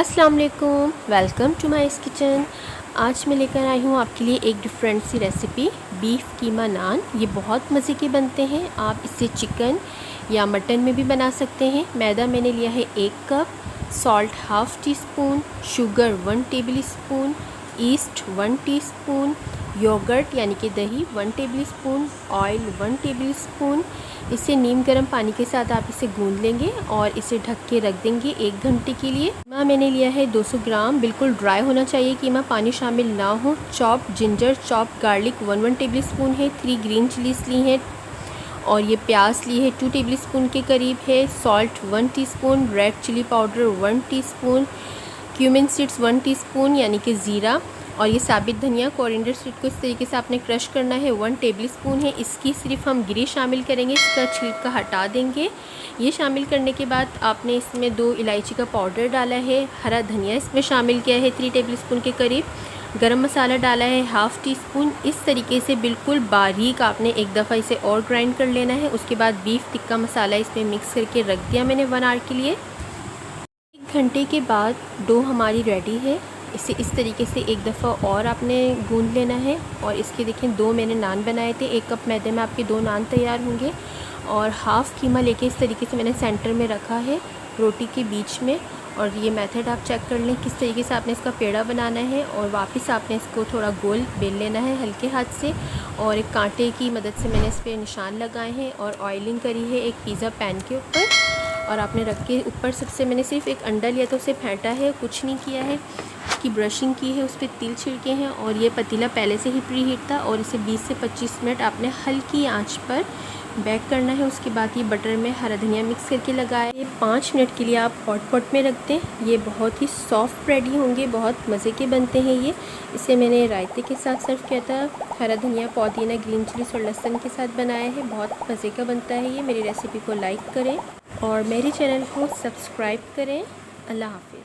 अस्सलाम वालेकुम, welcome to my kitchen. आज मैं लेकर आई हूँ आपके लिए एक डिफरेंट सी रेसिपी, बीफ कीमा नान। ये बहुत मज़े के बनते हैं। आप इससे चिकन या मटन में भी बना सकते हैं। मैदा मैंने लिया है 1 cup, salt half teaspoon, sugar 1 tablespoon, yeast 1 teaspoon, yoghurt यानी कि दही 1 tablespoon, oil 1 tablespoon. इसे नीम गर्म पानी के साथ आप इसे गूंद लेंगे और इसे ढक के रख देंगे 1 घंटे के लिए। कीमा मैंने लिया है 200 ग्राम, बिल्कुल ड्राई होना चाहिए कीमा, पानी शामिल ना हो। Chop ginger, chop garlic 1 table spoon है। 3 ग्रीन चिलीज ली हैं और ये प्याज ली है 2 टेबल स्पून के करीब है। Salt 1 teaspoon, red chilli powder 1 teaspoon, cumin seeds 1 teaspoon यानी कि ज़ीरा, और ये साबित धनिया कोरिएंडर सीड को इस तरीके से आपने क्रश करना है 1 टेबल स्पून है। इसकी सिर्फ हम गिरी शामिल करेंगे, इसका छिलका हटा देंगे। ये शामिल करने के बाद आपने इसमें 2 इलायची का पाउडर डाला है, हरा धनिया इसमें शामिल किया है 3 टेबल स्पून के करीब, गरम मसाला डाला है हाफ़ टी स्पून। इस तरीके से बिल्कुल बारीक आपने एक दफ़ा इसे और ग्राइंड कर लेना है। उसके बाद बीफ टिक्का मसाला इसमें मिक्स करके रख दिया मैंने 1 आवर के लिए। 1 घंटे के बाद डो हमारी रेडी है। इसे इस तरीके से एक दफ़ा और आपने गूंद लेना है। और इसके देखें 2 मैंने नान बनाए थे, 1 कप मैदे में आपके 2 नान तैयार होंगे। और हाफ़ कीमा लेके इस तरीके से मैंने सेंटर में रखा है रोटी के बीच में। और ये मेथड आप चेक कर लें किस तरीके से आपने इसका पेड़ा बनाना है। और वापस आपने इसको थोड़ा गोल बेल लेना है हल्के हाथ से। और एक कांटे की मदद से मैंने इस पर निशान लगाए हैं और ऑयलिंग करी है एक पिज़्ज़ा पैन के ऊपर। और आपने रख के ऊपर सबसे मैंने सिर्फ एक अंडा लिया तो उसे फेंटा है, कुछ नहीं किया है। उसकी ब्रशिंग की है, उस पर तिल छिड़के हैं। और ये पतीला पहले से ही प्री हीट था। और इसे 20 से 25 मिनट आपने हल्की आंच पर बेक करना है। उसके बाद ये बटर में हरा धनिया मिक्स करके लगाए। ये 5 मिनट के लिए आप हॉट पॉट में रख दें। ये बहुत ही सॉफ्ट रेडी होंगे, बहुत मज़े के बनते हैं ये। इसे मैंने रायते के साथ सर्व किया था, हरा धनिया, पुदीना, ग्रीन चिलीज और लहसुन के साथ बनाया है। बहुत मज़े का बनता है ये। मेरी रेसिपी को लाइक करें और मेरे चैनल को सब्सक्राइब करें। अल्लाह हाफ़िज़।